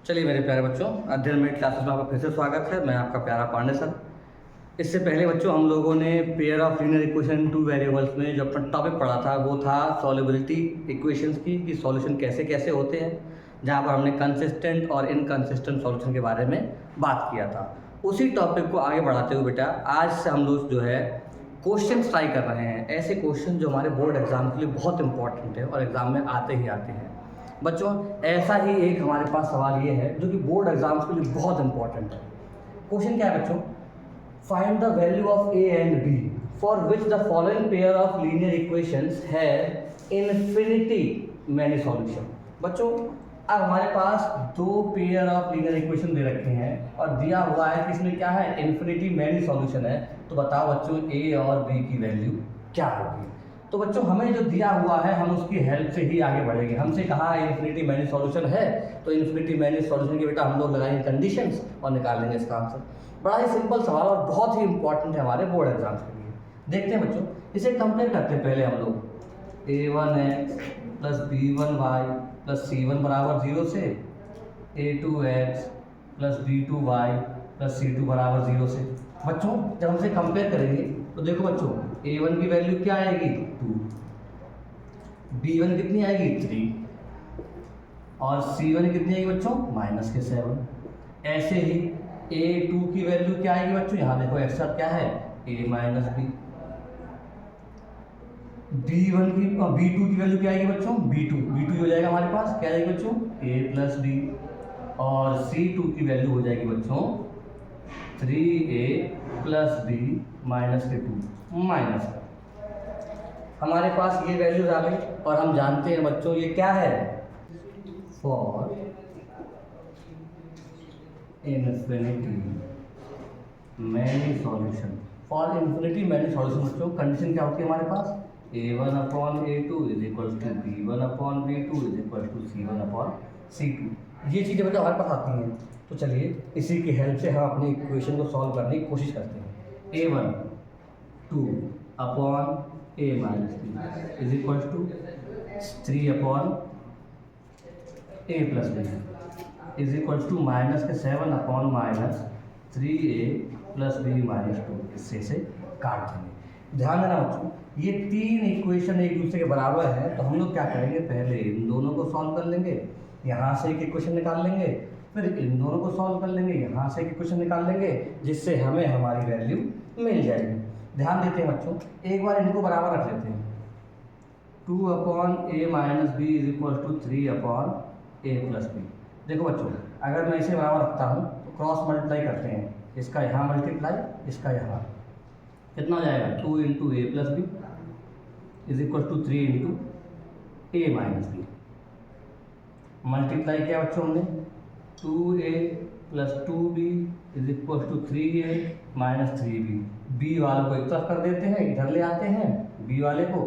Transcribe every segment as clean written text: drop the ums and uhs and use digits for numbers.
चलिए मेरे प्यारे बच्चों, अध्ययन में क्लासेस में आपका फिर से स्वागत है। मैं आपका प्यारा पांडे सर। इससे पहले बच्चों हम लोगों ने pair of linear equation in two variables में जो अपना टॉपिक पढ़ा था वो था सॉल्युबिलिटी इक्वेशंस की कि सॉल्यूशन कैसे कैसे होते हैं, जहाँ पर हमने कंसिस्टेंट और इनकंसिस्टेंट सॉल्यूशन के बारे में बात किया था। उसी टॉपिक को आगे बढ़ाते हुए बेटा आज से हम लोग जो है क्वेश्चन ट्राई कर रहे हैं, ऐसे क्वेश्चन जो हमारे बोर्ड एग्जाम के लिए बहुत इंपॉर्टेंट है और एग्जाम में आते ही आते हैं। बच्चों ऐसा ही एक हमारे पास सवाल ये है जो कि बोर्ड एग्जाम्स के लिए बहुत इंपॉर्टेंट है। क्वेश्चन क्या है बच्चों? Find the value of a and b for which the following pair of linear equations have infinity many solution. बच्चों अब हमारे पास दो पेयर ऑफ लीनियर इक्वेशन दे रखे हैं और दिया हुआ है कि इसमें क्या है, इन्फिनिटी मैनी सॉल्यूशन है। तो बताओ बच्चों ए और बी की वैल्यू क्या होगी। तो बच्चों हमें जो दिया हुआ है हम उसकी हेल्प से ही आगे बढ़ेंगे। हमसे कहा इन्फिनिटी मैनी सॉल्यूशन है तो इन्फिनिटी मैनी सॉल्यूशन के बेटा हम लोग लगाएंगे कंडीशंस और निकाल लेंगे इसका आंसर। बड़ा ही सिंपल सवाल और बहुत ही इंपॉर्टेंट है हमारे बोर्ड एग्जाम्स के लिए। देखते हैं बच्चों, इसे कंपेयर करते हैं पहले हम लोग। a1x plus b1y plus c1 बराबर 0 से a2x plus b2y plus c2 बराबर 0 से। बच्चों जब हमसे कंपेयर करेंगे तो देखो बच्चों a1 की वैल्यू क्या आएगी 2, b1 कितनी आएगी 3 और c1 कितनी आएगी बच्चों -7। ऐसे ही a2 की वैल्यू क्या आएगी बच्चों, यहाँ देखो एक साथ क्या है a माइनस बी। b1 की b2 की वैल्यू क्या आएगी बच्चों b2 हो जाएगा हमारे पास क्या आएगी बच्चों a प्लस बी और c2 की वैल्यू हो जाएगी बच्चों 3a प्लस बी माइनस के 2 माइनस का। हमारे पास ये वैल्यूज आ गई और हम जानते हैं बच्चों ये क्या है, for infinity many solution. For infinity many solution बच्चों कंडीशन क्या होती है हमारे पास, a1 upon a2 is equal to b1 upon b2 is equal to c1 upon c2। ये चीज़ें बच्चों हमारे पास आती हैं। तो चलिए इसी की हेल्प से हम अपनी इक्वेशन को सॉल्व करने की कोशिश करते हैं। a1 2 upon a minus b is equal to 3 upon a plus b is equal to minus के 7 upon minus 3a plus b minus 2। इससे से काट देंगे। ध्यान देना बच्चों ये तीन इक्वेशन एक दूसरे के बराबर है तो हम लोग क्या करेंगे, पहले इन दोनों को सॉल्व कर लेंगे, यहाँ से एक इक्वेशन निकाल लेंगे, फिर इन दोनों को सॉल्व कर लेंगे, यहाँ से एक इक्वेशन निकाल लेंगे, जिससे हमें हमारी वैल्यू मिल जाएगी। ध्यान देते हैं बच्चों एक बार इनको बराबर रख लेते हैं। 2 upon a minus b is equal to 3 upon a plus b. देखो बच्चों अगर मैं इसे बराबर रखता हूँ तो क्रॉस मल्टीप्लाई करते हैं, इसका यहाँ मल्टीप्लाई इसका यहाँ, कितना हो जाएगा 2 into a plus b is equal to 3 into a minus b. Multiply किया बच्चों हमने 2a प्लस 2b is equal to 3a minus 3b। b वालों को एक तरफ कर देते हैं, इधर ले आते हैं b वाले को,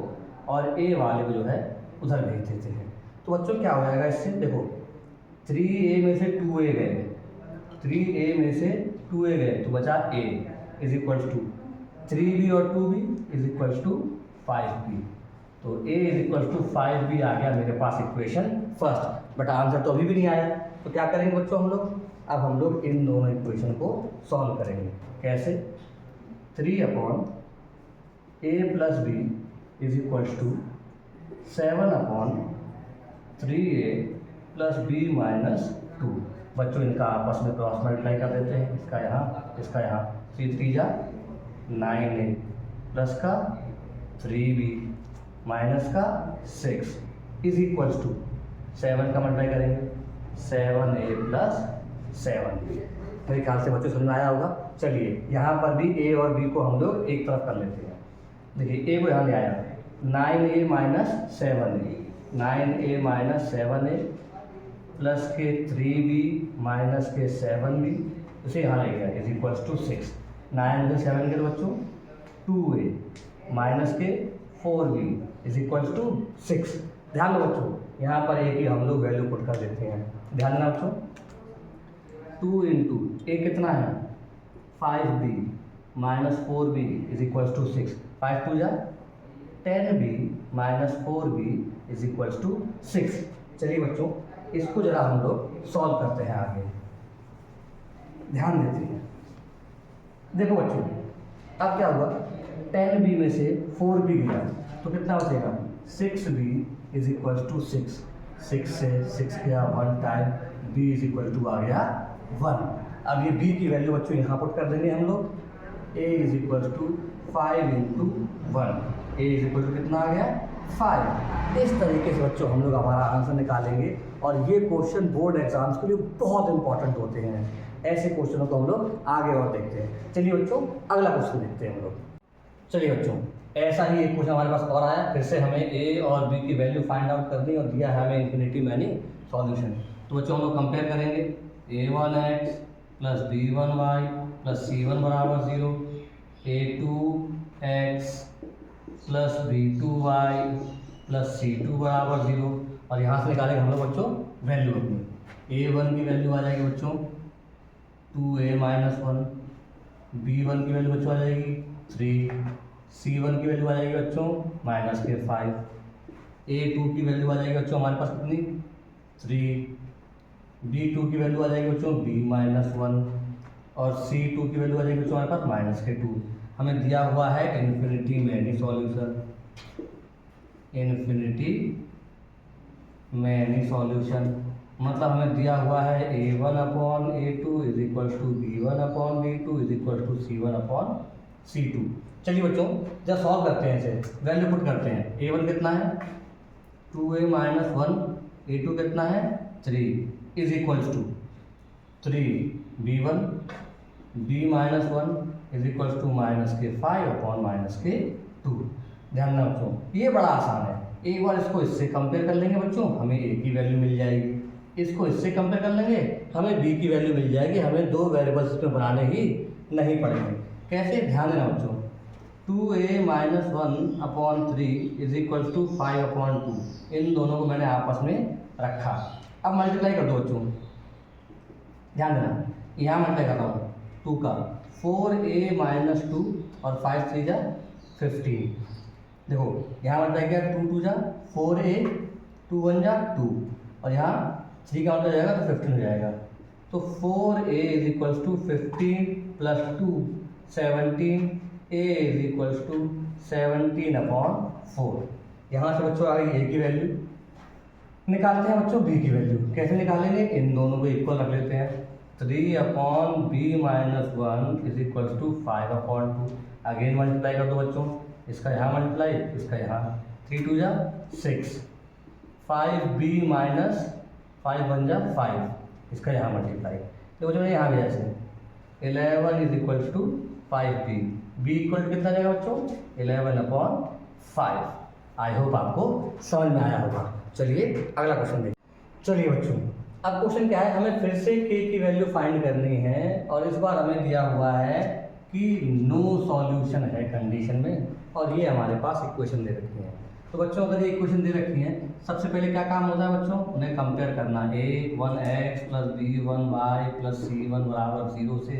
और a वाले को जो है उधर भेज देते हैं। तो बच्चों क्या हो जाएगा इससे, देखो 3a में से 2a गए, 3a में से 2a गए तो बचा a is equal to 3b और 2b is equal to 5b। तो a is equal to 5b आ गया मेरे पास इक्वेशन फर्स्ट। बट आंसर तो अभी भी नहीं आया। तो क्या करेंगे बच्चों हम लोग, अब हम लोग इन दोनों इक्वेशन को सॉल्व करेंगे। कैसे, 3 upon a plus b is equal to 7 upon 3a plus b minus 2। बच्चों इनका आपस में क्रॉस मल्टीप्लाई कर देते हैं, इसका यहाँ 3 3 जा 9a प्लस का 3b माइनस का 6 इज इक्वल टू 7 का मल्टीप्लाई करेंगे 7a प्लस 7b। मेरे ख्याल से बच्चों समझ में आया होगा। चलिए यहाँ पर भी a और b को हम लोग एक तरफ कर लेते हैं। देखिए a को यहाँ ले आया 9a minus 7a, 9a minus 7a plus के 3b माइनस के 7b, उसे यहाँ ले गया इज इक्वल टू 6। 9 में 7 के बच्चों 2a माइनस के 4b इज इक्वल टू 6। ध्यान दो बच्चों यहाँ पर a की हम लोग वैल्यू पुट कर देते हैं। ध्यान देना बच्चों 2 इंटू a कितना है 5b minus 4b is equal to 6, 5 2 जा 10b minus 4b is equal to 6। चलिए बच्चों इसको जरा हम लोग सॉल्व करते हैं आगे, ध्यान देते हैं। देखो बच्चों, अब क्या हुआ, 10b में से 4b गया तो कितना बचेगा, 6b इज इक्वल टू 6, 6 से 6 गया 1 time, b is equal to आ गया 1। अब ये b की वैल्यू बच्चों यहाँ पुट कर देंगे हम लोग, a is equal to 5 into 1, a is equal to कितना आ गया 5। इस तरीके से बच्चों हम लोग हमारा आंसर निकालेंगे, और ये क्वेश्चन बोर्ड एग्जाम्स के लिए बहुत इंपॉर्टेंट होते हैं। ऐसे क्वेश्चनों को हम लोग आगे और देखते हैं। चलिए बच्चों, अगला क्वेश्चन देखते हैं हम लोग। चलिए बच्चों, ऐसा ही एक क्वेश्चन हमारे पास और आया, फिर से हमें a और b की वैल्यू फाइंड आउट करनी और दिया है हमें इन्फिनिटी मैनी सॉल्यूशन। तो बच्चों हम लोग कंपेयर करेंगे, a1x plus b1y plus c1 बराबर 0, a2x plus b2y plus c2 बराबर 0, और यहाँ से निकालेंगे हम लोग बच्चों वैल्यू अपनी। a1 की वैल्यू आ जाएगी बच्चों 2a माइनस 1, b1 की वैल्यू बच्चों आ जाएगी 3, c1 की वैल्यू आ जाएगी बच्चों माइनस के 5, a2 की वैल्यू आ जाएगी बच्चों हमारे पास कितनी 3, b2 की वैल्यू आ जाएगी बच्चों b माइनस 1, और c2 की वैल्यू आ जाएगी बच्चों हमारे पास माइनस के 2। हमें दिया हुआ है infinity many solution, infinity many solution मतलब हमें दिया हुआ है a1 upon a2 is equal to b1 upon b2 is equal to c1 upon c2। चलिए बच्चों, जब सॉल्व करते हैं इसे, वैल्यू पुट करते हैं। a1 कितना है 2a माइनस 1, a2 कितना है 3 is equal to 3b1, b minus 1 is equal to minus के 5 अपॉन माइनस के 2। ध्यान देना बच्चों, ये बड़ा आसान है। एक बार इसको इससे कंपेयर कर लेंगे बच्चों, हमें a की वैल्यू मिल जाएगी, इसको इससे कंपेयर कर लेंगे, हमें b की वैल्यू मिल जाएगी। हमें दो वेरिएबल्स इसमें बनाने ही नहीं पड़ेंगे। कैसे, ध्यान देना बच्चों, 2a minus 1 upon 3 is equal to 5 upon 2, इन दोनों को मैंने आपस में रखा। अब मल्टीप्लाई कर दो बच्चों, ध्यान देना, यहाँ मल्टीप्लाई कर रहा हूँ 2 का, 4a माइनस 2 और 5 3 जा 15। देखो यहाँ मल्टीप्लाई किया 2 2 जा 4a, 2 1 जा 2, और यहाँ 3 का मल्टीप्लाई जाएगा तो 15 हो जाएगा। तो 4a is equal to 15 plus 2 17, a is equal to 17 upon 4। यहाँ से बच्चों आ गई a की वैल्यू। निकालते हैं बच्चों b की वैल्यू। कैसे निकालेंगे, इन दोनों को इक्वल रख लेते हैं। 3 upon b minus 1 is equal to 5 upon 2। Again multiply कर दो बच्चों, इसका यहाँ मल्टीप्लाई, इसका यहाँ, 3 2 जा 6, 5b माइनस 5 1 जा 5, इसका यहाँ मल्टीप्लाई। तो बच्चों यहाँ भी ऐसे 11 is equal to 5b, b equal to कितना जाएगा बच्चों 11 अपॉन 5। आई होप आपको समझ में आया होगा। चलिए अगला क्वेश्चन देखिए। चलिए बच्चों, अब क्वेश्चन क्या है, हमें फिर से k की वैल्यू फाइंड करनी है, और इस बार हमें दिया हुआ है कि नो सॉल्यूशन है कंडीशन में, और ये हमारे पास इक्वेशन दे रखी है। तो बच्चों अगर ये इक्वेशन दे रखी है, सबसे पहले क्या काम होता है बच्चों, उन्हें कंपेयर करना। a1x plus b1y plus c1 बराबर 0 से,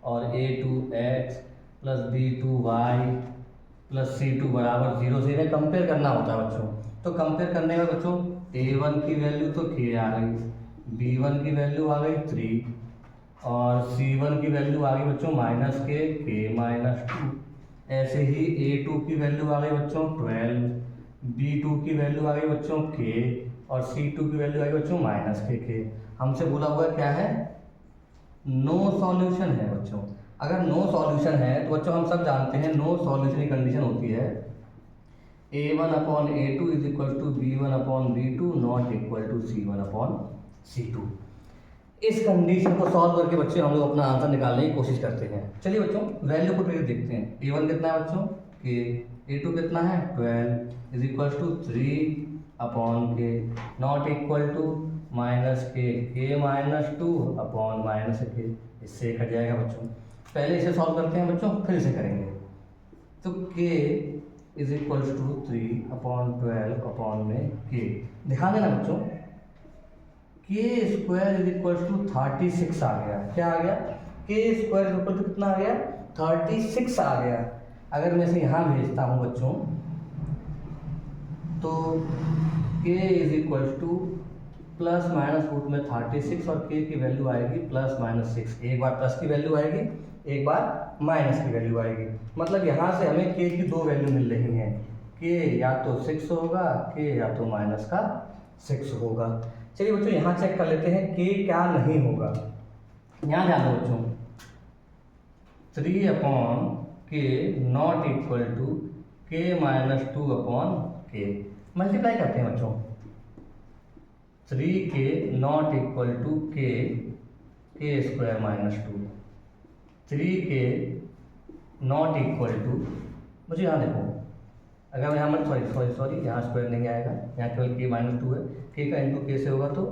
और a2x plus b2y plus c2 बराबर 0 से इन्हें कंपेयर करना होता है बच्चों। तो कंपेयर करने में बच्चों a1 की वैल्यू तो k आ गई, b1 की वैल्यू आ गई 3, और c1 की वैल्यू आ गई बच्चों माइनस k माइनस 2। ऐसे ही a2 की वैल्यू आ गई बच्चों 12, b2 की वैल्यू आ गई बच्चों k, और c2 की वैल्यू आ गई बच्चों माइनस k। हमसे बोला हुआ क्या है, नो सॉल्यूशन है बच्चों। अगर नो सॉल्यूशन है तो बच्चों हम सब जानते हैं नो सॉल्यूशन की कंडीशन होती है a1 upon a2 is equal to b1 upon b2 not equal to c1 upon c2। इस कंडीशन को सॉल्व करके बच्चे हम लोग अपना आंसर निकालने की कोशिश करते हैं। चलिए बच्चों वैल्यू को फिर देखते हैं। a1 कितना है बच्चों k, a2 कितना है 12 is equal to 3 upon k not equal to minus k minus 2 upon minus k। इससे कट जाएगा बच्चों। पहले इसे सॉल्व करते हैं बच्चों, फिर इसे करेंगे। तो k is equal to 3 upon 12 upon में k। ध्यान देना बच्चों, k square is equal to 36 आ गया। क्या आ गया, k square is equal to कितना आ गया 36 आ गया। अगर मैं इसे यहाँ भेजता हूँ बच्चों, तो k is equal to plus minus root में 36 और k की वैल्यू आएगी प्लस माइनस 6। एक बार प्लस की वैल्यू आएगी, एक बार माइनस की वैल्यू आएगी। मतलब यहाँ से हमें k की दो वैल्यू मिल रही हैं, k या तो 6 होगा, k या तो माइनस का 6 होगा। चलिए बच्चों यहाँ चेक कर लेते हैं k क्या नहीं होगा। यहाँ ध्यान दो बच्चों, 3 upon k not equal to k minus 2 upon k। Multiply करते हैं बच्चों, 3k not equal to k square minus 2। 3k not equal to, मुझे यहाँ देखो, अगर मैं यहाँ मत सॉरी यहाँ स्क्वायर नहीं आएगा, यहाँ केवल k माइनस 2 है, k का इंटू k से होगा तो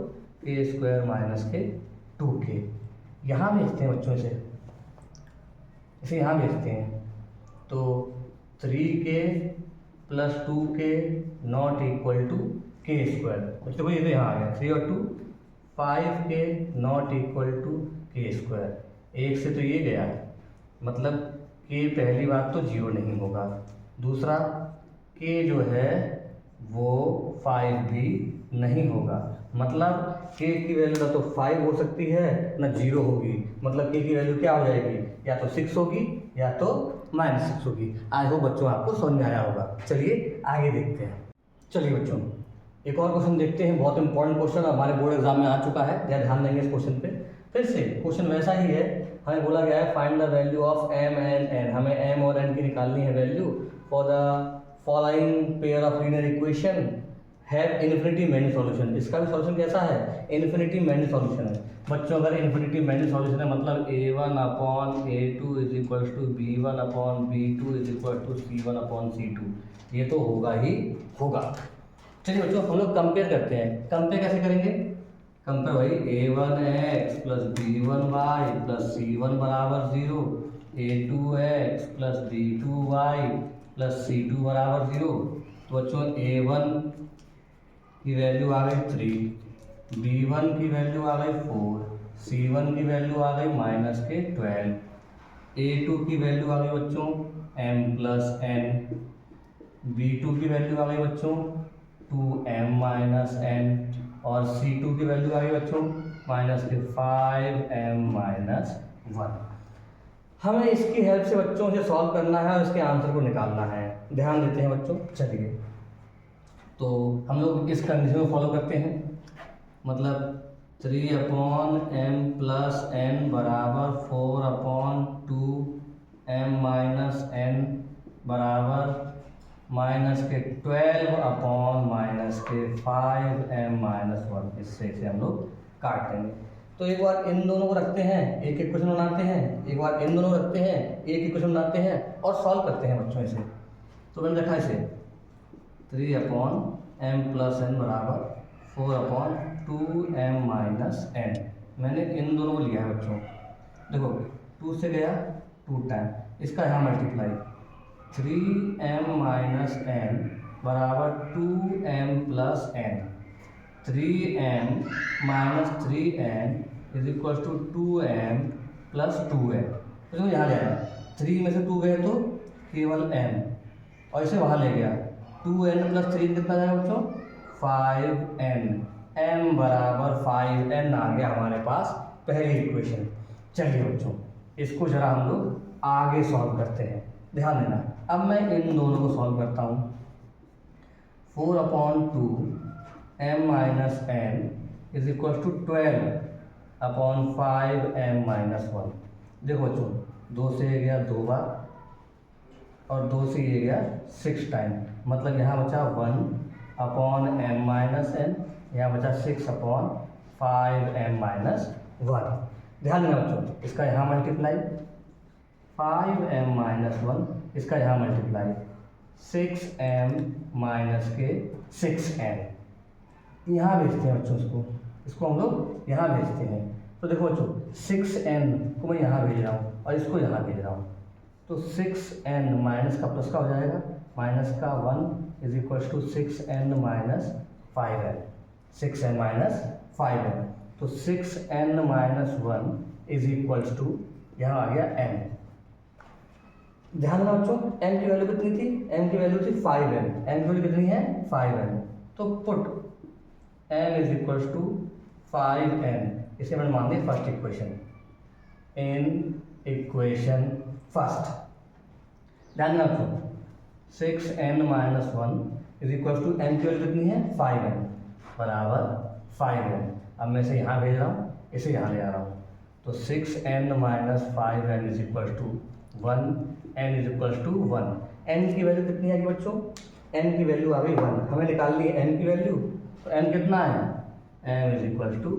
k स्क्वायर माइनस के 2k। यहाँ भेजते हैं बच्चों इसे यहाँ भेजते हैं, तो 3k plus 2k not equal to k square. देखो ये तो यहाँ आ गया, 3 और 2 5k not equal to k square. एक से तो ये गया, मतलब k पहली बात तो 0 नहीं होगा, दूसरा k जो है वो 5 भी नहीं होगा। मतलब k की वैल्यू ना तो 5 हो सकती है ना 0 होगी, मतलब k की वैल्यू क्या हो जाएगी, या तो 6 होगी या तो -6 होगी। आई होप बच्चों आपको समझ में आया होगा। चलिए आगे देखते हैं। चलिए बच्चों एक और क्वेश्चन देखते हैं, बहुत इंपॉर्टेंट क्वेश्चन हमारे बोर्ड एग्जाम में आ चुका है, या ध्यान देंगे इस क्वेश्चन पे। फिर से क्वेश्चन वैसा ही है, हमें बोला गया है find the value of m and n। हमें m और n की निकालनी है value for the following pair of linear equation have infinity many solution. इसका भी सॉल्यूशन कैसा है, इन्फिनिटी मैनी सॉल्यूशन है। बच्चों अगर इन्फिनिटी मैनी सॉल्यूशन है मतलब a1 upon a2 is equal to b1 upon b2 is equal to c1 upon c2, ये तो होगा ही होगा। चलिए बच्चों हम लोग कंपेयर करते हैं। कंपेयर कैसे करेंगे, कंपेयर भाई a1x plus b1y plus c1 बराबर 0, a2x plus b2y plus c2 बराबर 0। तो बच्चों a1 की वैल्यू आ गई 3, b1 की वैल्यू आ गई 4, c1 की वैल्यू आ गई माइनस के 12, a2 की वैल्यू आ गई बच्चों m प्लस n, b2 की वैल्यू आ गई बच्चों 2m माइनस n, और c2 की वैल्यू आ गई बच्चों माइनस के 5m माइनस 1। हमें इसकी हेल्प से बच्चों से सॉल्व करना है और इसके आंसर को निकालना है। ध्यान देते हैं बच्चों। चलिए तो हम लोग इस कंडीशन को फॉलो करते हैं, मतलब 3 अपॉन m प्लस n बराबर 4 अपॉन 2m माइनस n बराबर माइनस के 12 अपॉन माइनस के 5m माइनस 1। इससे इसे हम लोग काट देंगे। तो एक बार इन दोनों को रखते हैं, एक एक क्वेश्चन बनाते हैं, एक बार इन दोनों रखते हैं, एक एक क्वेश्चन बनाते हैं और सॉल्व करते हैं बच्चों इसे। तो मैंने रखा इसे 3 अपॉन m प्लस n बराबर 4 अपॉन 2m माइनस n। मैंने इन दोनों को लिया है बच्चों, देखो 2 से गया 2 टाइम, इसका यहाँ मल्टीप्लाई 3m माइनस n बराबर 2m plus n। 3m minus 3n is equal to 2m plus 2n। तो यहाँ ले आया, 3 में से 2 गए तो केवल m, और इसे वहाँ ले गया 2n प्लस 3 कितना जाएगा बच्चों 5n। m बराबर 5n आ गया हमारे पास पहली इक्वेशन। चलिए बच्चों इसको जरा हम लोग आगे सॉल्व करते हैं, ध्यान देना। अब मैं इन दोनों को सॉल्व करता हूँ। 4 upon 2m minus n is equal to 12 upon 5m minus 1। देखो बच्चों 2 से ये गया 2 बार और 2 से ये गया 6 टाइम, मतलब यहाँ बचा 1 अपॉन m माइनस n, यहाँ बचा 6 अपॉन 5m माइनस 1। ध्यान देना बच्चों, इसका यहाँ मल्टीप्लाई 5m माइनस 1, इसका यहाँ मल्टीप्लाई 6m माइनस के 6n। यहाँ भेजते हैं बच्चों इसको हम लोग यहाँ भेजते हैं। तो देखो बच्चों 6n को मैं यहाँ भेज रहा हूँ और इसको यहाँ भेज रहा हूँ, तो 6n माइनस का प्लस का हो जाएगा, माइनस का 1 is equal to 6n minus 5n, 6n minus 5n। तो 6n minus 1 is equal to यहाँ आ गया n। ध्यान रखना बच्चों m की वैल्यू कितनी थी, m की वैल्यू थी 5n, m की वैल्यू कितनी है 5n। तो put m is equals to 5n, इसे मैंने मान दिया फर्स्ट इक्वेशन। इन इक्वेशन फर्स्ट ध्यान रखो 6n minus 1 is equals to n की वैल्यू कितनी है 5n बराबर 5n। अब मैं इसे यहाँ भेज रहा हूँ, इसे यहाँ ले आ रहा हूँ, तो 6n minus 5n is equals to 1, n is equals to 1। n की वैल्यू कितनी आएगी बच्चों, n की वैल्यू आ गई 1, हमें निकाल ली n की वैल्यू, तो n कितना है, m is equals to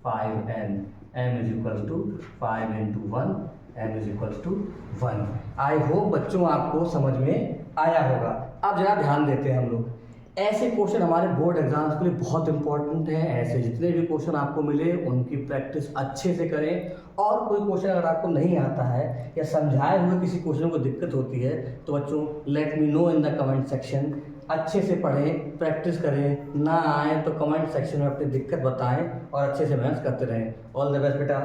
5n, m is equals to 5 into 1, m is equals to 1। I hope बच्चों आपको समझ में आया होगा। अब जरा ध्यान देते हैं हम लोग, ऐसे क्वेश्चन हमारे बोर्ड एग्जाम्स के लिए बहुत इंपॉर्टेंट हैं। ऐसे जितने भी क्वेश्चन आपको मिले उनकी प्रैक्टिस अच्छे से करें, और कोई क्वेश्चन अगर आपको नहीं आता है या समझाए हुए किसी क्वेश्चन को दिक्कत होती है तो बच्चों let me know in the comment section. अच्छे से पढ़ें, प्रैक्टिस करें, ना आए तो कमेंट सेक्शन में अपनी दिक्कत बताएं और अच्छे से मेहनत करते रहें। ऑल द बेस्ट बेटा।